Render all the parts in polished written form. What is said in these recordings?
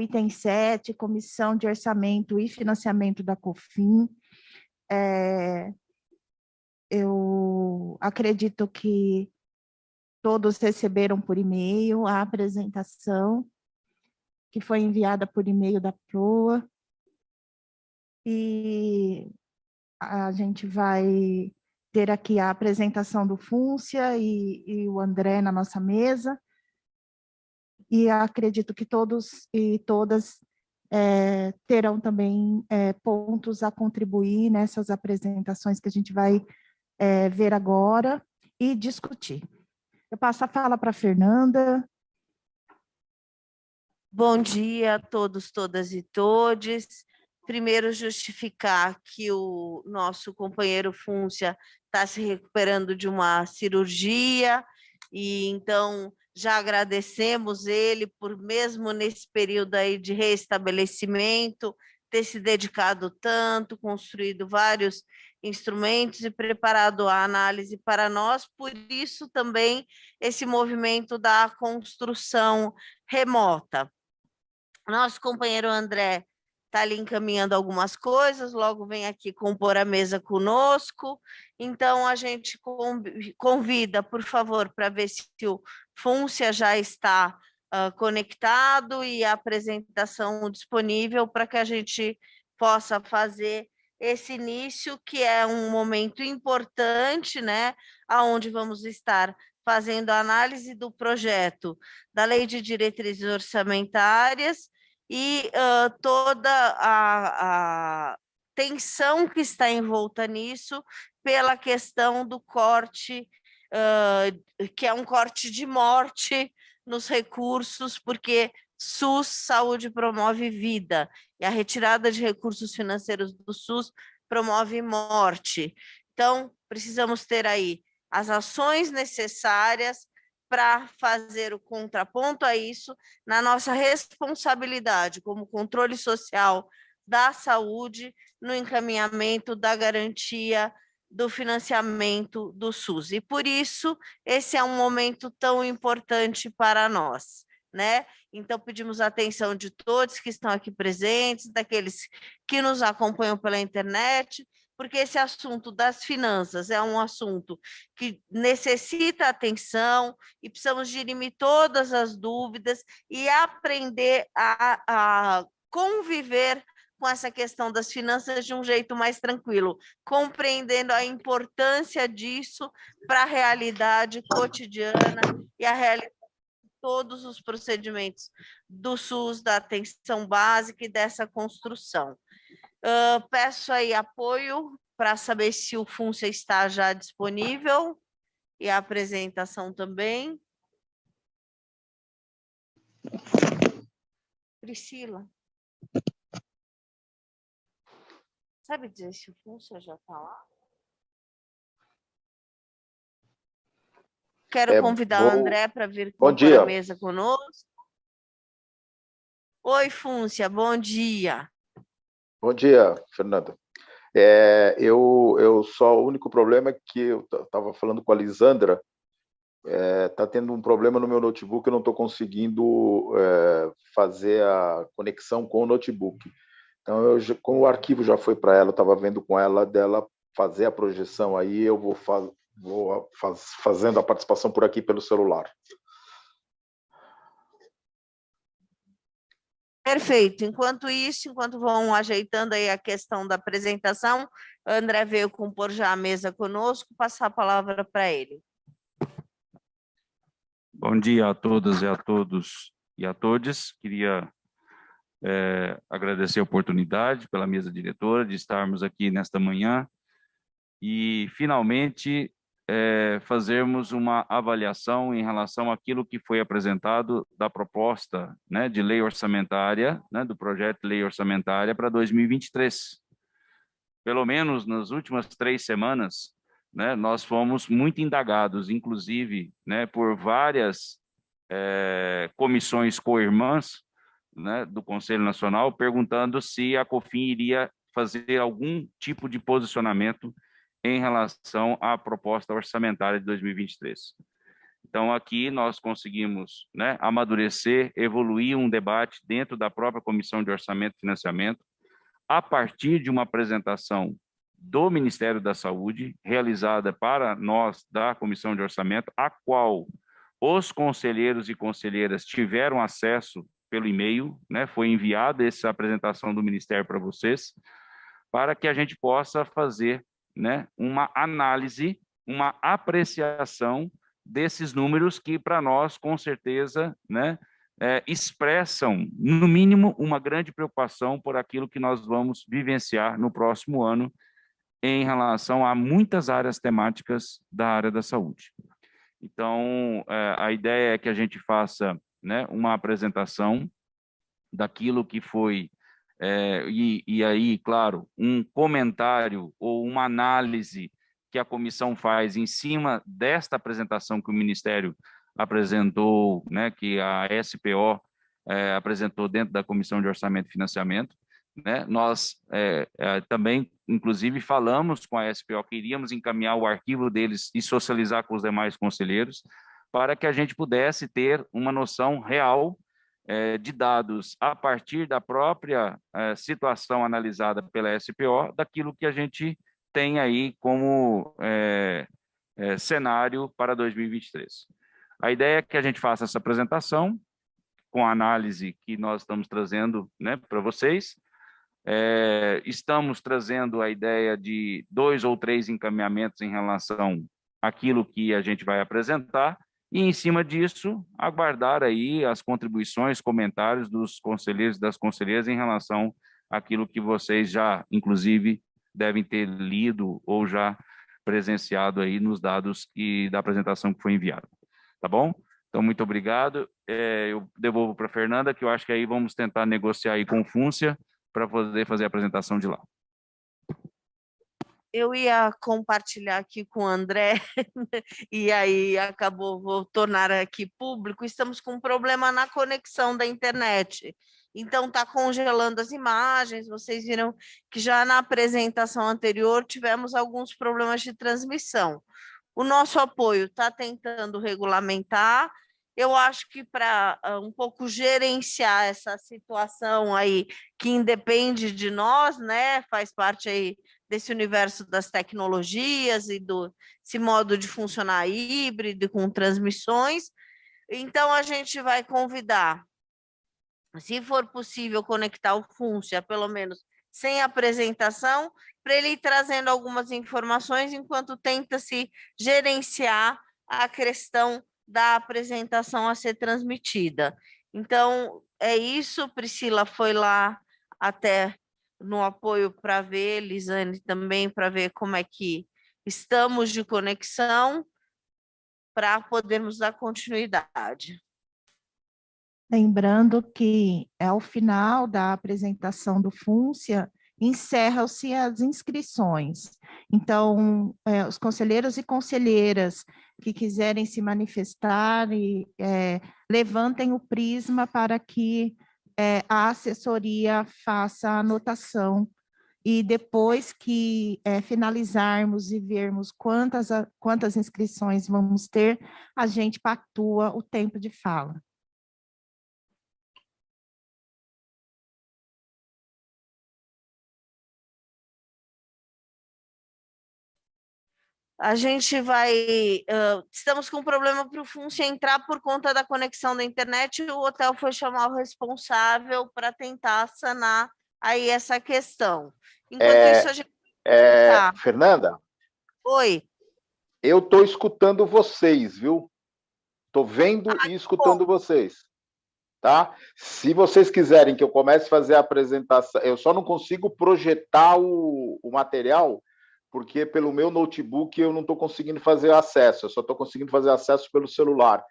o item 7, Comissão de Orçamento e Financiamento da COFIN. Eu acredito que todos receberam por e-mail a apresentação, que foi enviada por e-mail da PROA, e a gente vai ter aqui a apresentação do Fúncia e o André na nossa mesa, e acredito que todos e todas terão também pontos a contribuir nessas apresentações que a gente vai ver agora e discutir. Eu passo a fala para a Fernanda. Bom dia a todos, todas e todes. Primeiro, justificar que o nosso companheiro Fúncia está se recuperando de uma cirurgia, e então já agradecemos ele por, mesmo nesse período aí de restabelecimento, ter se dedicado tanto, construído vários instrumentos e preparado a análise para nós. Por isso também esse movimento da construção remota. Nosso companheiro André está ali encaminhando algumas coisas, logo vem aqui compor a mesa conosco. Então, a gente convida, por favor, para ver se o Fúncia já está conectado e a apresentação disponível para que a gente possa fazer esse início, que é um momento importante, né, onde vamos estar fazendo a análise do projeto da Lei de Diretrizes Orçamentárias e toda a tensão que está envolta nisso pela questão do corte, que é um corte de morte nos recursos, porque SUS, saúde promove vida, e a retirada de recursos financeiros do SUS promove morte. Então, precisamos ter aí as ações necessárias para fazer o contraponto a isso, na nossa responsabilidade como controle social da saúde, no encaminhamento da garantia do financiamento do SUS. E por isso, esse é um momento tão importante para nós, né? Então, pedimos a atenção de todos que estão aqui presentes, daqueles que nos acompanham pela internet, porque esse assunto das finanças é um assunto que necessita atenção e precisamos dirimir todas as dúvidas e aprender a conviver com essa questão das finanças de um jeito mais tranquilo, compreendendo a importância disso para a realidade cotidiana e a realidade de todos os procedimentos do SUS, da atenção básica e dessa construção. Peço aí apoio para saber se o Fúncia está já disponível e a apresentação também. Priscila. Sabe dizer se o Fúncia já está lá? Quero convidar o André para vir compor a mesa conosco. Oi, Fúncia, bom dia. Bom dia, Fernanda. O único problema é que eu estava falando com a Lisandra, está tendo um problema no meu notebook, eu não estou conseguindo fazer a conexão com o notebook. Então, como o arquivo já foi para ela, eu estava vendo com ela dela fazer a projeção aí, eu vou fazendo a participação por aqui pelo celular. Perfeito. Enquanto isso, enquanto vão ajeitando aí a questão da apresentação, André veio compor já a mesa conosco, passar a palavra para ele. Bom dia a todas e a todos e a todes. Queria agradecer a oportunidade pela mesa diretora de estarmos aqui nesta manhã e, finalmente, fazermos uma avaliação em relação àquilo que foi apresentado da proposta, né, de lei orçamentária, né, do projeto de lei orçamentária para 2023. Pelo menos nas últimas 3 semanas, né, nós fomos muito indagados, inclusive, né, por várias comissões co-irmãs, né, do Conselho Nacional, perguntando se a COFIN iria fazer algum tipo de posicionamento em relação à proposta orçamentária de 2023. Então, aqui nós conseguimos, né, amadurecer, evoluir um debate dentro da própria Comissão de Orçamento e Financiamento, a partir de uma apresentação do Ministério da Saúde, realizada para nós da Comissão de Orçamento, a qual os conselheiros e conselheiras tiveram acesso pelo e-mail, né? Foi enviada essa apresentação do Ministério para vocês, para que a gente possa fazer, né, uma análise, uma apreciação desses números que, para nós, com certeza, né, expressam, no mínimo, uma grande preocupação por aquilo que nós vamos vivenciar no próximo ano em relação a muitas áreas temáticas da área da saúde. Então, a ideia é que a gente faça, né, uma apresentação daquilo que foi, e aí, claro, um comentário ou uma análise que a comissão faz em cima desta apresentação que o Ministério apresentou, né, que a SPO apresentou dentro da Comissão de Orçamento e Financiamento, né? Nós também, inclusive, falamos com a SPO que iríamos encaminhar o arquivo deles e socializar com os demais conselheiros para que a gente pudesse ter uma noção real de dados a partir da própria situação analisada pela SPO, daquilo que a gente tem aí como cenário para 2023. A ideia é que a gente faça essa apresentação com a análise que nós estamos trazendo, né, para vocês. Estamos trazendo a ideia de 2 ou 3 encaminhamentos em relação àquilo que a gente vai apresentar e, em cima disso, aguardar aí as contribuições, comentários dos conselheiros e das conselheiras em relação àquilo que vocês já, inclusive, devem ter lido ou já presenciado aí nos dados da apresentação que foi enviada. Tá bom? Então, muito obrigado. Eu devolvo para a Fernanda, que eu acho que aí vamos tentar negociar aí com Fúncia para poder fazer a apresentação de lá. Eu ia compartilhar aqui com o André, e aí vou tornar aqui público, estamos com um problema na conexão da internet. Então, está congelando as imagens, vocês viram que já na apresentação anterior tivemos alguns problemas de transmissão. O nosso apoio está tentando regulamentar. Eu acho que para um pouco gerenciar essa situação aí, que independe de nós, né, faz parte aí desse universo das tecnologias e desse modo de funcionar híbrido, com transmissões. Então, a gente vai convidar, se for possível, conectar o Fúncia, pelo menos sem apresentação, para ele ir trazendo algumas informações enquanto tenta se gerenciar a questão da apresentação a ser transmitida. Então, é isso. Priscila foi lá até no apoio para ver, Lisane também, para ver como é que estamos de conexão, para podermos dar continuidade. Lembrando que ao final da apresentação do Fúncia, encerram-se as inscrições. Então, os conselheiros e conselheiras que quiserem se manifestar, levantem o prisma para que a assessoria faça a anotação. E depois que finalizarmos e vermos quantas inscrições vamos ter, a gente pactua o tempo de fala. A gente vai... estamos com um problema para o Fúncia entrar por conta da conexão da internet, e o hotel foi chamar o responsável para tentar sanar aí essa questão. Enquanto isso, a gente... Fernanda? Oi. Eu estou escutando vocês, viu? Estou vendo e escutando vocês. Tá? Se vocês quiserem que eu comece a fazer a apresentação, eu só não consigo projetar o material, porque pelo meu notebook eu não estou conseguindo fazer acesso, eu só estou conseguindo fazer acesso pelo celular.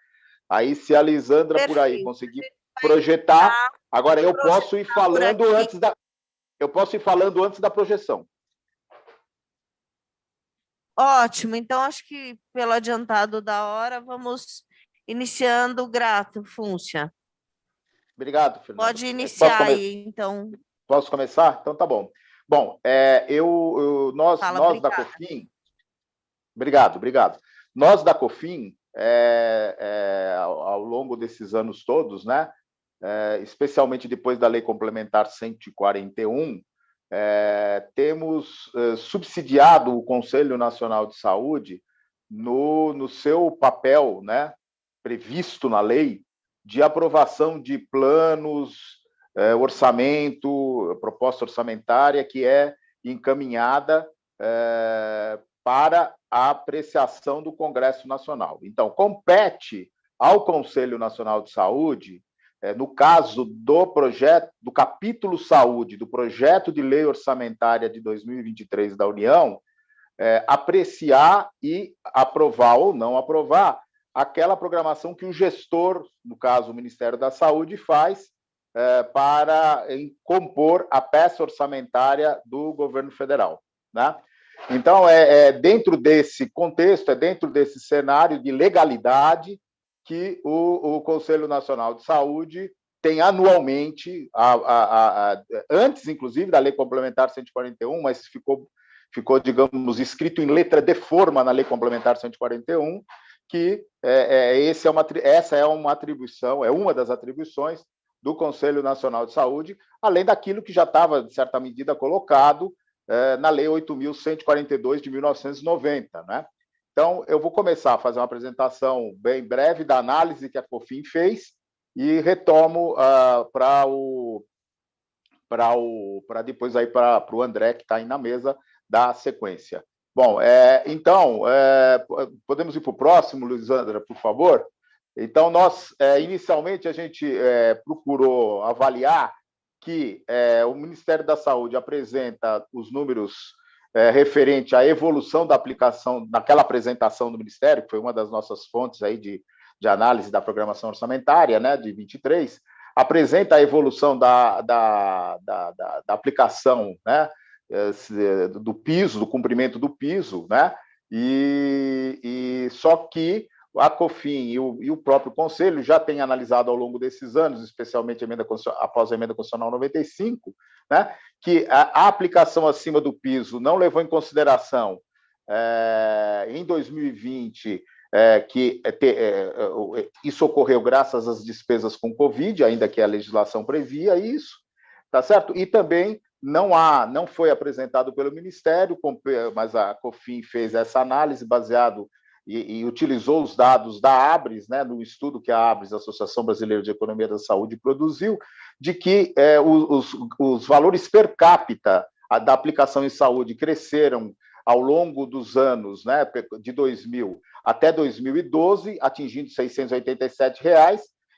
Aí, se a Lisandra por aí conseguir projetar, agora eu posso ir falando antes da projeção. Ótimo, então acho que pelo adiantado da hora, vamos iniciando. Grato, Fúncia. Obrigado, Fernanda. Pode iniciar aí, então. Posso começar? Então tá bom. Bom, nós da COFIN... Obrigado. Nós da COFIN, ao longo desses anos todos, né? Especialmente depois da Lei Complementar 141, temos subsidiado o Conselho Nacional de Saúde no seu papel, né, previsto na lei, de aprovação de planos, orçamento, proposta orçamentária que é encaminhada para a apreciação do Congresso Nacional. Então, compete ao Conselho Nacional de Saúde, no caso do projeto, do capítulo Saúde, do projeto de lei orçamentária de 2023 da União, apreciar e aprovar ou não aprovar aquela programação que o gestor, no caso o Ministério da Saúde, faz para compor a peça orçamentária do governo federal, né? Então, dentro desse contexto, dentro desse cenário de legalidade que o Conselho Nacional de Saúde tem anualmente, antes, inclusive, da Lei Complementar 141, mas ficou, digamos, escrito em letra de forma na Lei Complementar 141, que essa é uma atribuição, é uma das atribuições do Conselho Nacional de Saúde, além daquilo que já estava, de certa medida, colocado na Lei 8.142 de 1990, né? Então, eu vou começar a fazer uma apresentação bem breve da análise que a COFIN fez e retomo para depois aí para o André, que está aí na mesa, dar sequência. Bom, então, podemos ir para o próximo, Luizandra, por favor? Então, inicialmente, a gente procurou avaliar que o Ministério da Saúde apresenta os números referente à evolução da aplicação, naquela apresentação do Ministério, que foi uma das nossas fontes aí de análise da programação orçamentária, né, de 23, apresenta a evolução da aplicação, né, do piso, do cumprimento do piso, né, e só que a COFIN e o próprio Conselho já têm analisado ao longo desses anos, especialmente após a emenda constitucional 95, né, que a aplicação acima do piso não levou em consideração, em 2020, que isso ocorreu graças às despesas com Covid, ainda que a legislação previa isso, tá certo? E também não foi apresentado pelo Ministério, mas a COFIN fez essa análise baseado e utilizou os dados da ABRES, né, no estudo que a ABRES, a Associação Brasileira de Economia da Saúde, produziu, de que os valores per capita da aplicação em saúde cresceram ao longo dos anos, né, de 2000 até 2012, atingindo R$ 687,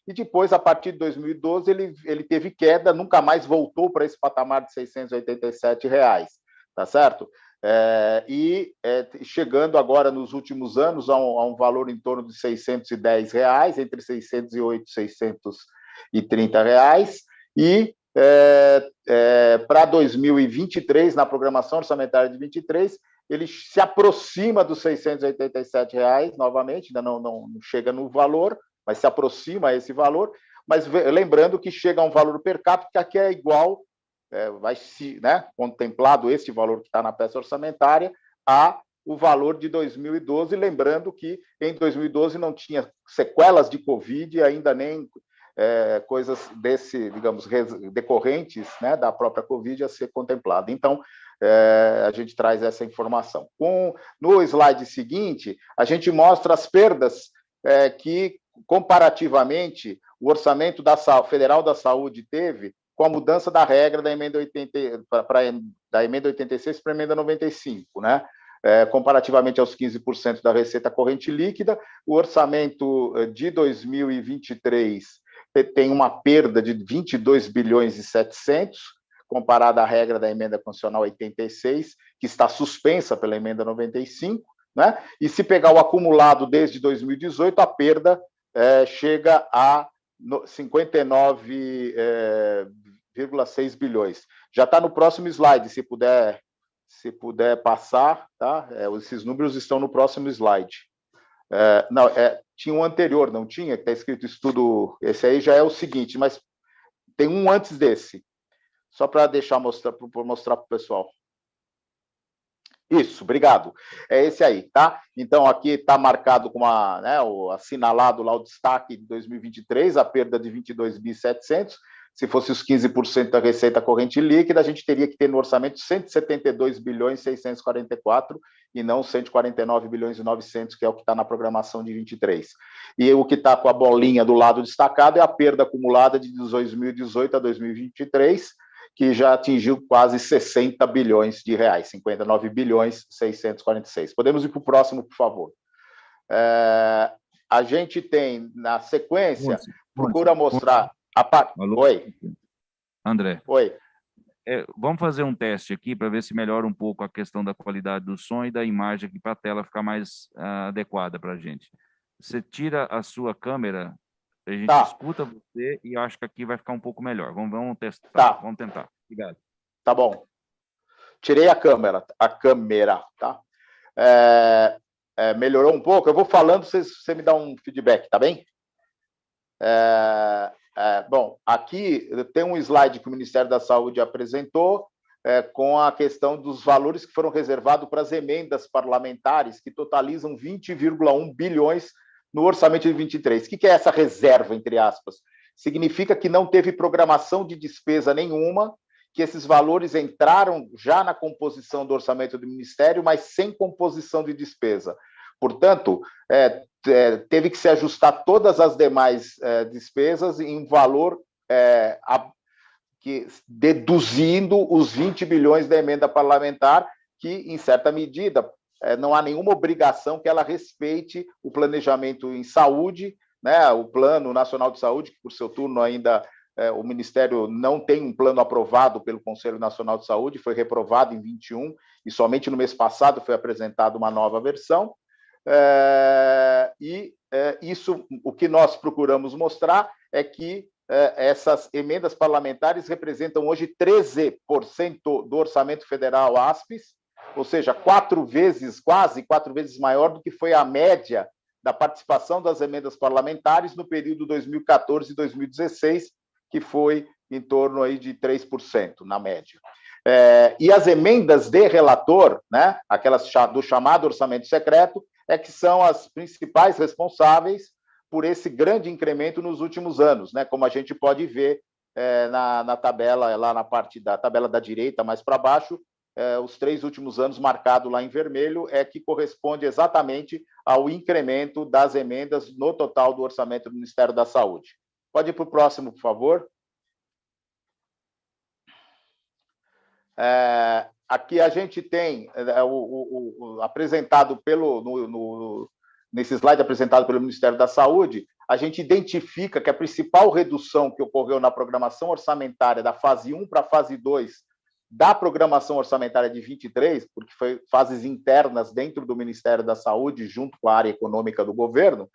e depois, a partir de 2012, ele teve queda, nunca mais voltou para esse patamar de R$ 687, tá certo? Chegando agora nos últimos anos a um valor em torno de R$ 610, entre R$ 608 e R$ 630, e para 2023, na programação orçamentária de 23, ele se aproxima dos R$ 687 novamente, ainda não chega no valor, mas se aproxima a esse valor, mas lembrando que chega a um valor per capita que é igual, vai se, né, contemplado esse valor que está na peça orçamentária, a o valor de 2012, lembrando que em 2012 não tinha sequelas de Covid, ainda nem coisas digamos, decorrentes, né, da própria Covid a ser contemplada. Então, a gente traz essa informação. No slide seguinte, a gente mostra as perdas que, comparativamente, o orçamento federal da saúde teve com a mudança da regra da emenda 86 para a emenda 95, né? Comparativamente aos 15% da receita corrente líquida, o orçamento de 2023 tem uma perda de 22 bilhões e 700, comparada à regra da emenda constitucional 86, que está suspensa pela emenda 95, né? E se pegar o acumulado desde 2018, a perda chega a 59,6 bilhões. Já está no próximo slide, se puder passar, tá? Esses números estão no próximo slide. Tinha um anterior, não tinha? Que está escrito estudo. Esse aí já é o seguinte, mas tem um antes desse, só para mostrar para o pessoal. Isso, obrigado. É esse aí, tá? Então, aqui está marcado com o assinalado lá o destaque de 2023, a perda de 22.700. Se fosse os 15% da receita corrente líquida, a gente teria que ter no orçamento 172 bilhões 644 e não 149 bilhões e 900, que é o que está na programação de 23. E o que está com a bolinha do lado destacado é a perda acumulada de 2018 a 2023, que já atingiu quase 60 bilhões de reais, 59 bilhões 646. Podemos ir para o próximo, por favor. A gente tem, na sequência, procura mostrar a parte... Oi. André. Oi. Vamos fazer um teste aqui para ver se melhora um pouco a questão da qualidade do som e da imagem aqui para a tela ficar mais adequada para a gente. Você tira a sua câmera, a gente escuta você e acho que aqui vai ficar um pouco melhor. Vamos testar. Tá. Vamos tentar. Obrigado. Tá bom. Tirei a câmera, tá? Melhorou um pouco? Eu vou falando, você me dá um feedback, tá bem? Bom, aqui tem um slide que o Ministério da Saúde apresentou com a questão dos valores que foram reservados para as emendas parlamentares, que totalizam 20,1 bilhões no orçamento de 23. O que é essa reserva, entre aspas? Significa que não teve programação de despesa nenhuma, que esses valores entraram já na composição do orçamento do Ministério, mas sem composição de despesa. Portanto, teve que se ajustar todas as demais despesas em um valor deduzindo os 20 bilhões da emenda parlamentar, que, em certa medida, não há nenhuma obrigação que ela respeite o planejamento em saúde, né, o Plano Nacional de Saúde, que, por seu turno, ainda o Ministério não tem um plano aprovado pelo Conselho Nacional de Saúde, foi reprovado em 21, e somente no mês passado foi apresentada uma nova versão. Isso, o que nós procuramos mostrar é que essas emendas parlamentares representam hoje 13% do orçamento federal ASPES, ou seja, quase 4 vezes maior do que foi a média da participação das emendas parlamentares no período 2014 e 2016, que foi em torno aí de 3%, na média. E as emendas de relator, né, aquelas do chamado orçamento secreto, que são as principais responsáveis por esse grande incremento nos últimos anos, né, como a gente pode ver na tabela, lá na parte da tabela da direita, mais para baixo, os 3 últimos anos marcado lá em vermelho, que corresponde exatamente ao incremento das emendas no total do orçamento do Ministério da Saúde. Pode ir para o próximo, por favor. Aqui a gente tem apresentado nesse slide apresentado pelo Ministério da Saúde, a gente identifica que a principal redução que ocorreu na programação orçamentária da fase 1 para a fase 2 da programação orçamentária de 23, porque foi fases internas dentro do Ministério da Saúde, junto com a área econômica do governo,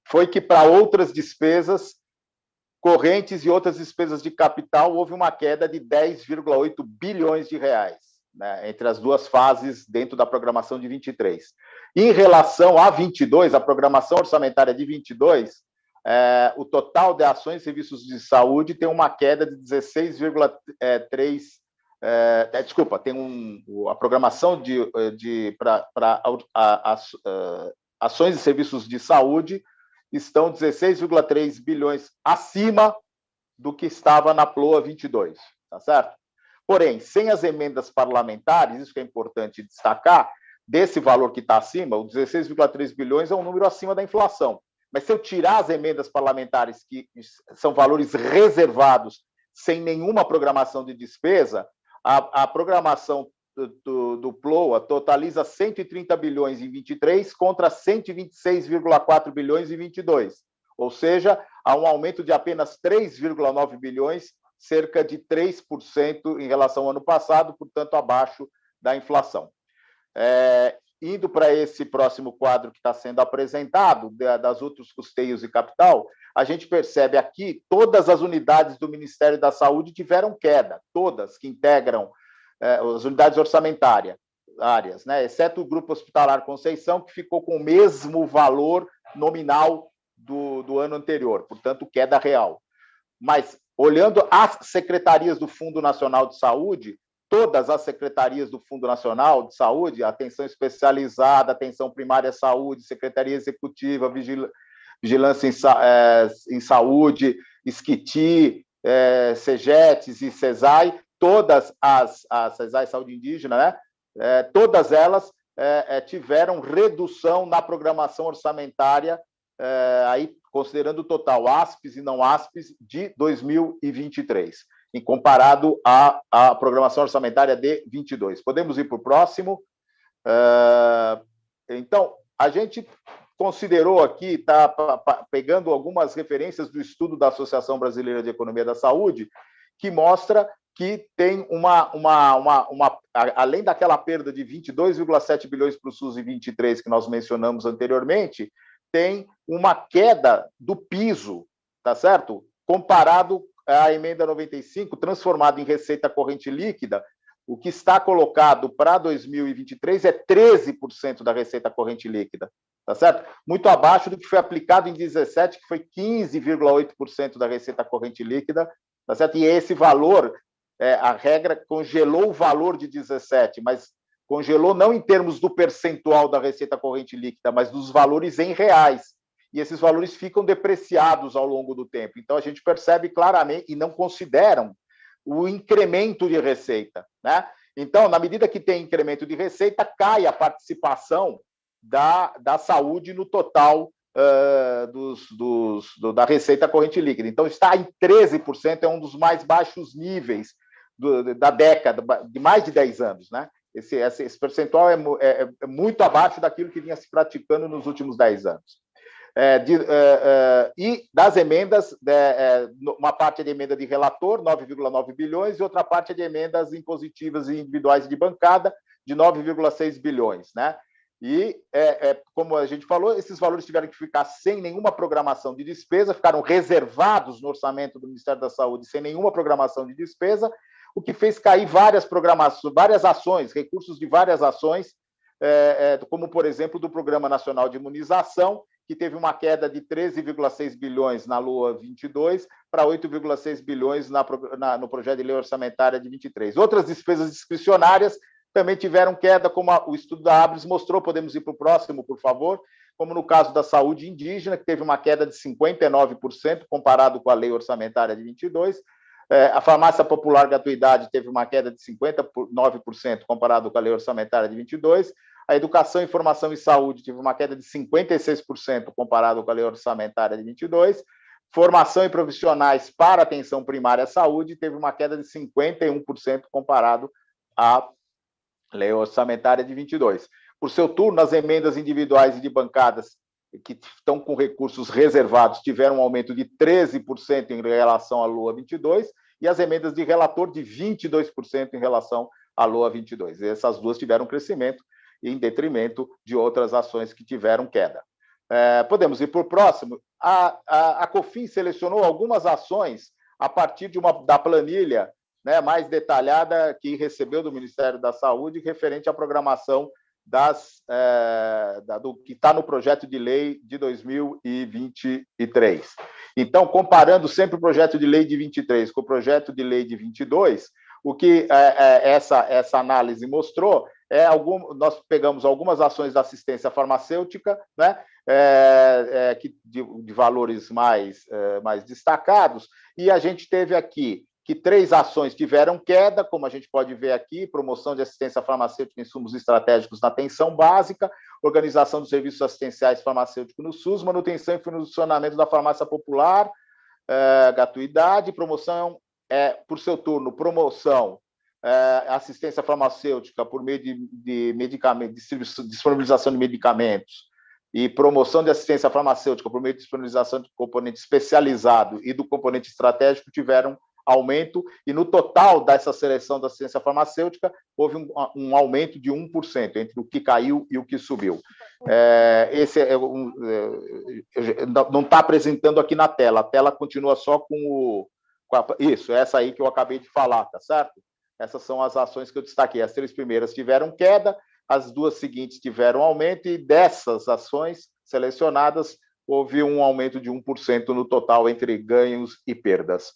foi que para outras despesas correntes e outras despesas de capital houve uma queda de 10,8 bilhões de reais, né, entre as duas fases dentro da programação de 23. Em relação a 22, a programação orçamentária de 22, o total de ações e serviços de saúde tem uma queda de 16,3. A programação para ações e serviços de saúde estão 16,3 bilhões acima do que estava na PLOA 22, tá certo? Porém, sem as emendas parlamentares, isso que é importante destacar, desse valor que está acima, o 16,3 bilhões é um número acima da inflação. Mas se eu tirar as emendas parlamentares, que são valores reservados, sem nenhuma programação de despesa, a programação do PLOA totaliza 130 bilhões em 23 contra 126,4 bilhões em 22. Ou seja, há um aumento de apenas 3,9 bilhões, cerca de 3% em relação ao ano passado, portanto, abaixo da inflação. Indo para esse próximo quadro que está sendo apresentado, das outros custeios e capital, a gente percebe aqui todas as unidades do Ministério da Saúde tiveram queda, todas que integram as unidades orçamentárias, né, exceto o Grupo Hospitalar Conceição, que ficou com o mesmo valor nominal do ano anterior, portanto, queda real. Mas, olhando as secretarias do Fundo Nacional de Saúde, todas as secretarias do Fundo Nacional de Saúde, atenção especializada, atenção primária à saúde, Secretaria Executiva, Vigilância em Saúde, SCITI, CEGETES e CESAI, todas as CESAI Saúde Indígena, né? Todas elas tiveram redução na programação orçamentária, aí considerando o total ASPES e não ASPES de 2023, em comparado à programação orçamentária de 22. Podemos ir para o próximo. Então, a gente considerou aqui, está pegando algumas referências do estudo da Associação Brasileira de Economia da Saúde, que mostra que tem além daquela perda de 22,7 bilhões para o SUS em 23, que nós mencionamos anteriormente, tem uma queda do piso, tá certo? Comparado à emenda 95, transformado em receita corrente líquida, o que está colocado para 2023 é 13% da receita corrente líquida, tá certo? Muito abaixo do que foi aplicado em 17, que foi 15,8% da receita corrente líquida, tá certo? E esse valor, a regra congelou o valor de 17, mas congelou não em termos do percentual da receita corrente líquida, mas dos valores em reais. E esses valores ficam depreciados ao longo do tempo. Então, a gente percebe claramente, e não consideram o incremento de receita, né? Então, na medida que tem incremento de receita, cai a participação da saúde no total da receita corrente líquida. Então, está em 13%, é um dos mais baixos níveis da década, de mais de 10 anos, né? Esse percentual é muito abaixo daquilo que vinha se praticando nos últimos 10 anos. E das emendas, uma parte é de emenda de relator, 9,9 bilhões, e outra parte é de emendas impositivas e individuais de bancada, de 9,6 bilhões, né? E, como a gente falou, esses valores tiveram que ficar sem nenhuma programação de despesa, ficaram reservados no orçamento do Ministério da Saúde, sem nenhuma programação de despesa, o que fez cair várias programações, várias ações, recursos de várias ações, como, por exemplo, do Programa Nacional de Imunização, que teve uma queda de 13,6 bilhões na LOA 22 para 8,6 bilhões no projeto de lei orçamentária de 23. Outras despesas discricionárias também tiveram queda, como o estudo da Abres mostrou. Podemos ir para o próximo, por favor, como no caso da saúde indígena, que teve uma queda de 59% comparado com a lei orçamentária de 22. A farmácia popular gratuidade teve uma queda de 59% comparado com a lei orçamentária de 22. A educação, informação e saúde teve uma queda de 56% comparado com a lei orçamentária de 22. Formação e profissionais para atenção primária à saúde teve uma queda de 51% comparado à lei orçamentária de 22. Por seu turno, as emendas individuais e de bancadas que estão com recursos reservados tiveram um aumento de 13% em relação à LOA 22 e as emendas de relator de 22% em relação à LOA 22. E essas duas tiveram crescimento em detrimento de outras ações que tiveram queda. Podemos ir para o próximo. A COFINS selecionou algumas ações a partir da planilha, né, mais detalhada que recebeu do Ministério da Saúde referente à programação do que está no projeto de lei de 2023. Então, comparando sempre o projeto de lei de 23 com o projeto de lei de 22, o que essa análise mostrou nós pegamos algumas ações da assistência farmacêutica, né, de valores mais destacados, e a gente teve aqui que 3 ações tiveram queda, como a gente pode ver aqui: promoção de assistência farmacêutica em insumos estratégicos na atenção básica, organização dos serviços assistenciais farmacêuticos no SUS, manutenção e funcionamento da farmácia popular, gratuidade, promoção, por seu turno, promoção, assistência farmacêutica por meio de medicamentos, disponibilização de medicamentos, e promoção de assistência farmacêutica por meio de disponibilização de componente especializado e do componente estratégico tiveram aumento, e no total dessa seleção da assistência farmacêutica houve um aumento de 1% entre o que caiu e o que subiu. Esse não está apresentando aqui na tela, a tela continua só com isso, essa aí que eu acabei de falar, tá certo? Essas são as ações que eu destaquei. As 3 primeiras tiveram queda, as 2 seguintes tiveram aumento, e dessas ações selecionadas houve um aumento de 1% no total entre ganhos e perdas.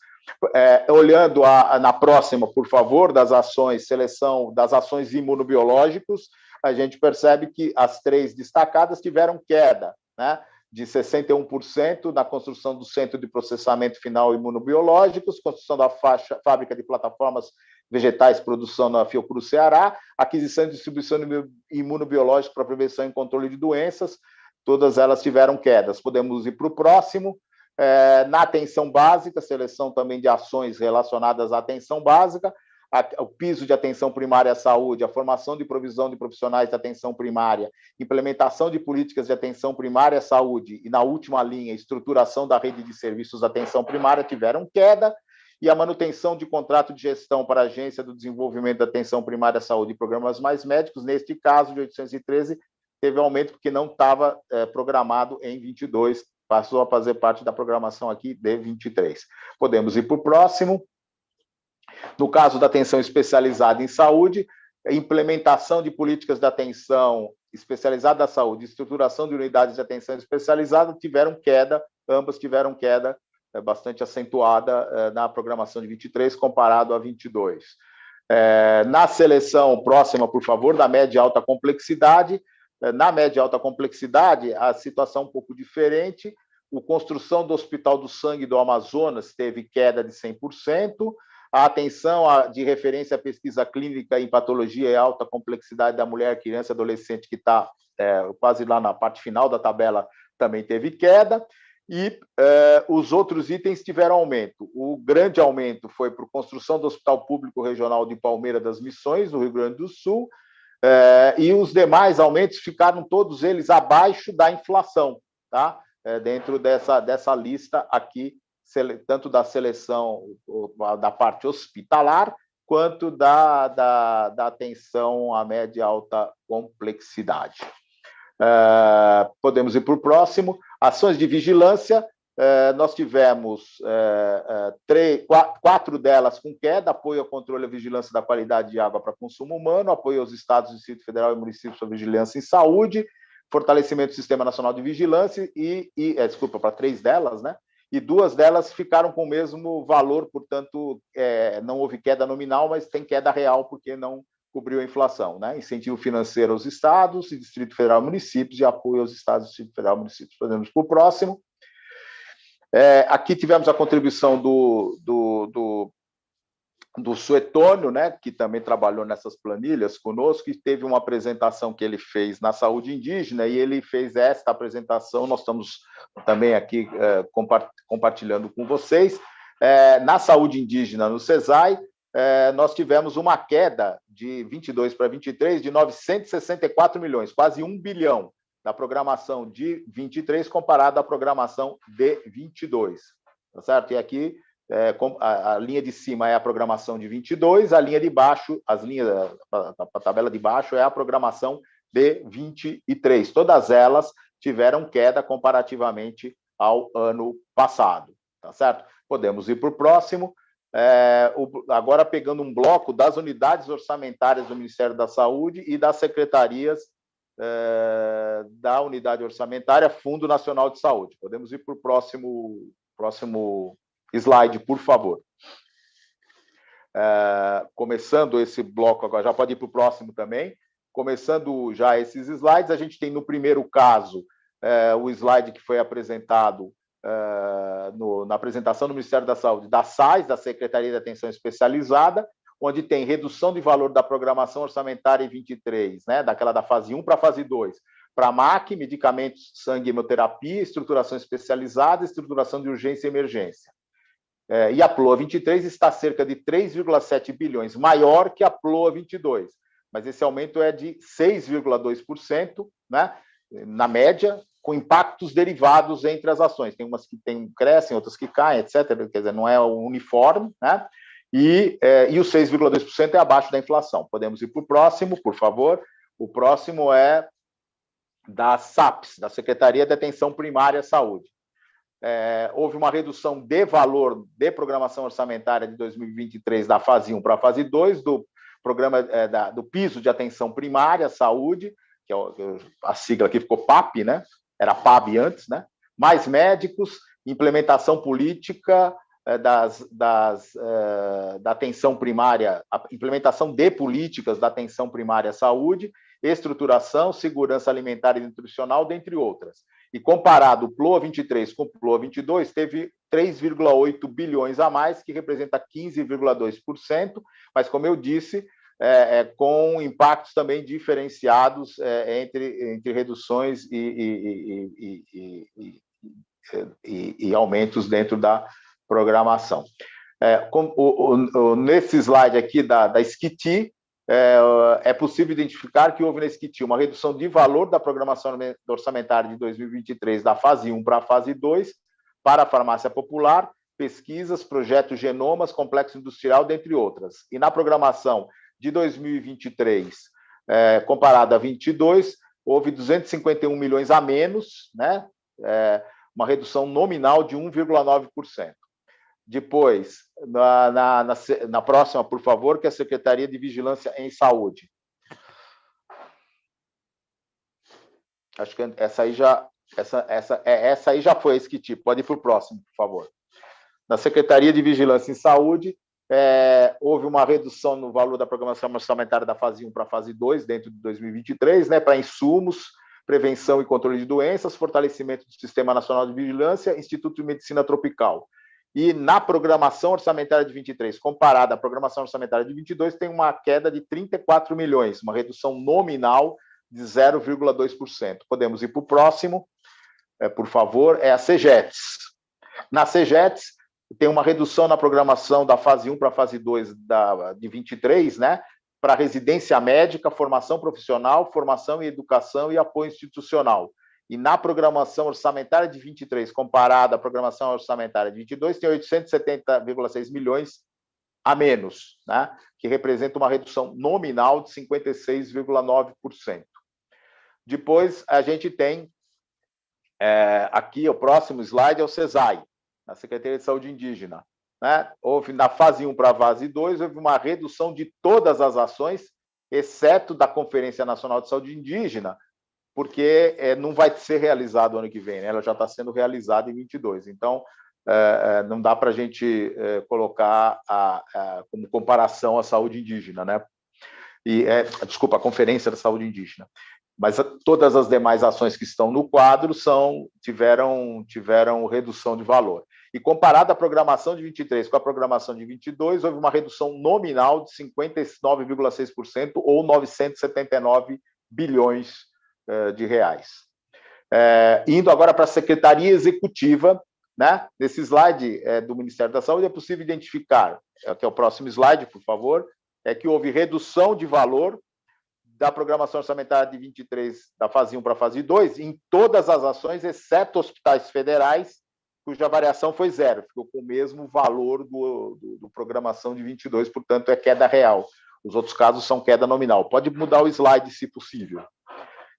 Olhando na próxima, por favor, das ações, seleção das ações imunobiológicos, a gente percebe que as 3 destacadas tiveram queda, né, de 61% na construção do Centro de Processamento Final Imunobiológicos, construção da fábrica de plataformas vegetais, produção na Fiocruz Ceará, aquisição e distribuição de imunobiológicos para prevenção e controle de doenças, todas elas tiveram quedas. Podemos ir para o próximo. Na atenção básica, seleção também de ações relacionadas à atenção básica, o piso de atenção primária à saúde, a formação de provisão de profissionais de atenção primária, implementação de políticas de atenção primária à saúde e, na última linha, estruturação da rede de serviços de atenção primária tiveram queda, e a manutenção de contrato de gestão para a Agência do Desenvolvimento da Atenção Primária à Saúde e Programas Mais Médicos, neste caso, de 813, teve aumento porque não estava programado em 22, passou a fazer parte da programação aqui de 23. Podemos ir para o próximo. No caso da atenção especializada em saúde, implementação de políticas de atenção especializada à saúde, estruturação de unidades de atenção especializada, ambas tiveram queda bastante acentuada na programação de 23, comparado a 22. Na seleção próxima, por favor, da média e alta complexidade, na média e alta complexidade, a situação um pouco diferente. A construção do Hospital do Sangue do Amazonas teve queda de 100%. A atenção de referência à pesquisa clínica em patologia e alta complexidade da mulher, criança e adolescente, que está quase lá na parte final da tabela, também teve queda. E os outros itens tiveram aumento. O grande aumento foi para a construção do Hospital Público Regional de Palmeira das Missões, no Rio Grande do Sul, e os demais aumentos ficaram todos eles abaixo da inflação, tá? Dentro dessa lista aqui, tanto da seleção da parte hospitalar, quanto da atenção à média e alta complexidade. Podemos ir para o próximo. Ações de vigilância, nós tivemos 4 delas com queda: apoio ao controle e vigilância da qualidade de água para consumo humano, apoio aos estados, Distrito Federal e municípios para vigilância em saúde, fortalecimento do Sistema Nacional de Vigilância para 3 delas, né? E 2 delas ficaram com o mesmo valor, portanto, não houve queda nominal, mas tem queda real, porque não cobriu a inflação, né? Incentivo financeiro aos estados e Distrito Federal e municípios, e apoio aos estados, Distrito Federal e municípios. Podemos para o próximo. Aqui tivemos a contribuição do Suetônio, né, que também trabalhou nessas planilhas conosco, e teve uma apresentação que ele fez na saúde indígena, e ele fez esta apresentação, nós estamos também aqui compartilhando com vocês. Na saúde indígena, no CESAI, nós tivemos uma queda de 22 para 23 de 964 milhões, quase 1 bilhão, da programação de 23 comparado à programação de 22, tá certo? E aqui a linha de cima é a programação de 22, a linha de baixo, a tabela de baixo é a programação de 23. Todas elas tiveram queda comparativamente ao ano passado, tá certo? Podemos ir para o próximo. Agora pegando um bloco das unidades orçamentárias do Ministério da Saúde e das secretarias da unidade orçamentária Fundo Nacional de Saúde. Podemos ir para o próximo slide, por favor. Começando esse bloco agora, já pode ir para o próximo também. Começando já esses slides, a gente tem no primeiro caso o slide que foi apresentado na apresentação do Ministério da Saúde, da SAIS, da Secretaria de Atenção Especializada, onde tem redução de valor da programação orçamentária em 23, né, daquela da fase 1 para a fase 2, para MAC, medicamentos, sangue e hemoterapia, estruturação especializada, estruturação de urgência e emergência. E a PLOA 23 está cerca de 3,7 bilhões, maior que a PLOA 22, mas esse aumento é de 6,2%, né, na média, com impactos derivados entre as ações. Tem umas que crescem, outras que caem, etc. Quer dizer, não é uniforme, né? E o 6,2% é abaixo da inflação. Podemos ir para o próximo, por favor. O próximo é da SAPS, da Secretaria de Atenção Primária à Saúde. Houve uma redução de valor de programação orçamentária de 2023 da fase 1 para a fase 2 do programa do piso de atenção primária à saúde, que a sigla aqui ficou PAP, né? Era PAB antes, né? Mais médicos, implementação política da atenção primária, a implementação de políticas da atenção primária à saúde, estruturação, segurança alimentar e nutricional, dentre outras. E comparado o PLOA 23 com o PLOA 22, teve 3,8 bilhões a mais, que representa 15,2%, mas, como eu disse, com impactos também diferenciados entre reduções e aumentos dentro da programação. Nesse slide aqui da SCIT, é possível identificar que houve na SCIT uma redução de valor da programação orçamentária de 2023 da fase 1 para a fase 2, para a farmácia popular, pesquisas, projetos genomas, complexo industrial, dentre outras. E na programação de 2023, comparada a 22, houve 251 milhões a menos, né? Uma redução nominal de 1,9%. Depois, na próxima, por favor, que é a Secretaria de Vigilância em Saúde. Acho que essa aí já foi esse que tipo. Pode ir para o próximo, por favor. Na Secretaria de Vigilância em Saúde, houve uma redução no valor da programação orçamentária da fase 1 para a fase 2, dentro de 2023, né, para insumos, prevenção e controle de doenças, fortalecimento do Sistema Nacional de Vigilância, Instituto de Medicina Tropical. E na programação orçamentária de 23, comparada à programação orçamentária de 22, tem uma queda de 34 milhões, uma redução nominal de 0,2%. Podemos ir para o próximo, por favor, é a CEGETS. Na CEGETS, tem uma redução na programação da fase 1 para a fase 2 de 23, né? Para residência médica, formação profissional, formação e educação e apoio institucional. E na programação orçamentária de 23, comparada à programação orçamentária de 22, tem 870,6 milhões a menos, né? Que representa uma redução nominal de 56,9%. Depois, a gente tem, aqui, o próximo slide é o CESAI, na Secretaria de Saúde Indígena. Né? Houve, na fase 1 para a fase 2, houve uma redução de todas as ações, exceto da Conferência Nacional de Saúde Indígena, porque não vai ser realizado ano que vem, né? Ela já está sendo realizada em 22. Então, não dá para a gente colocar como comparação a saúde indígena, né? Desculpa, a Conferência da Saúde Indígena. Mas todas as demais ações que estão no quadro tiveram redução de valor. E comparado a programação de 23 com a programação de 22, houve uma redução nominal de 59,6% ou 979 bilhões de reais. Indo agora para a Secretaria Executiva, né? Nesse slide do Ministério da Saúde é possível identificar, que é o próximo slide, por favor, que houve redução de valor da programação orçamentária de 23, da fase 1 para a fase 2, em todas as ações, exceto hospitais federais, cuja variação foi zero, ficou com o mesmo valor do programação de 22, portanto, é queda real. Os outros casos são queda nominal. Pode mudar o slide, se possível.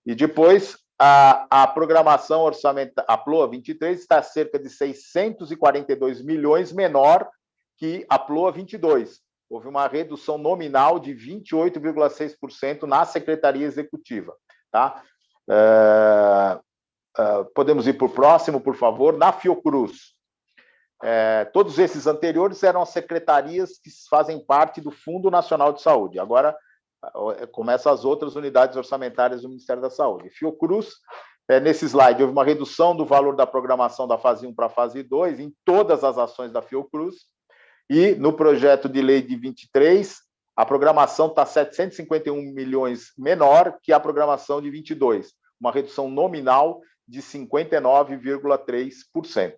E depois, a programação orçamentária, a PLOA 23, está cerca de 642 milhões menor que a PLOA 22. Houve uma redução nominal de 28,6% na Secretaria Executiva. Tá? Podemos ir para o próximo, por favor. Na Fiocruz. Todos esses anteriores eram as secretarias que fazem parte do Fundo Nacional de Saúde. Agora, começam as outras unidades orçamentárias do Ministério da Saúde. Fiocruz, nesse slide, houve uma redução do valor da programação da fase 1 para a fase 2 em todas as ações da Fiocruz. E no projeto de lei de 23, a programação está 751 milhões menor que a programação de 22, uma redução nominal de 59,3%.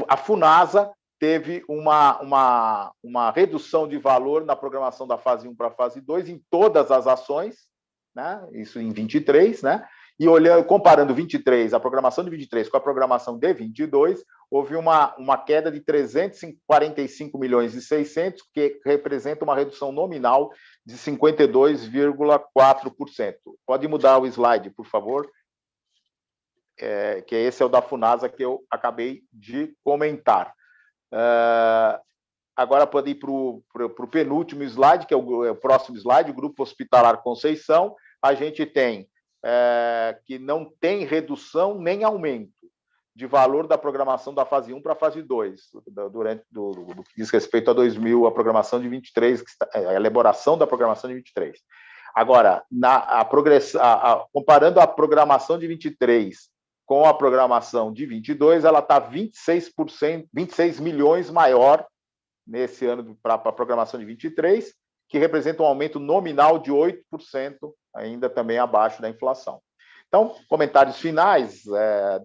A FUNASA teve uma redução de valor na programação da fase 1 para a fase 2 em todas as ações, né? Isso em 23, né? E comparando 23, a programação de 23 com a programação de 22, houve uma queda de 345 milhões e 600, que representa uma redução nominal de 52,4%. Pode mudar o slide, por favor, que esse é o da FUNASA que eu acabei de comentar. Agora pode ir para o penúltimo slide, que é o próximo slide, o Grupo Hospitalar Conceição. A gente tem que não tem redução nem aumento. de valor da programação da fase 1 para a fase 2, do que diz respeito a programação de 23, a elaboração da programação de 23. Agora, comparando a programação de 23 com a programação de 22, ela está 26 milhões maior nesse ano para a programação de 23, que representa um aumento nominal de 8%, ainda também abaixo da inflação. Então, comentários finais,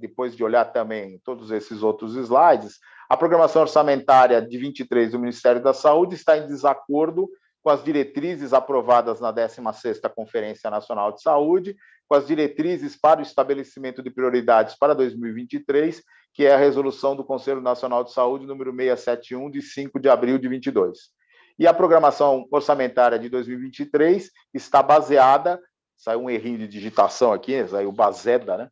depois de olhar também todos esses outros slides, a programação orçamentária de 23 do Ministério da Saúde está em desacordo com as diretrizes aprovadas na 16ª Conferência Nacional de Saúde, com as diretrizes para o estabelecimento de prioridades para 2023, que é a resolução do Conselho Nacional de Saúde número 671, de 5 de abril de 22. E a programação orçamentária de 2023 está baseada, saiu um errinho de digitação aqui, saiu Bazeda, né?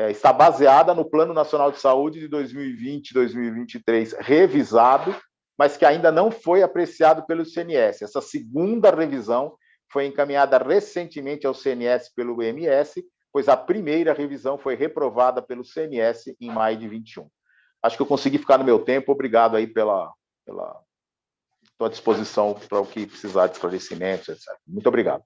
Está baseada no Plano Nacional de Saúde de 2020-2023 revisado, mas que ainda não foi apreciado pelo CNS. Essa segunda revisão foi encaminhada recentemente ao CNS pelo MS, pois a primeira revisão foi reprovada pelo CNS em maio de 21. Acho que eu consegui ficar no meu tempo. Obrigado aí estou à disposição para o que precisar de esclarecimentos, etc. Muito obrigado.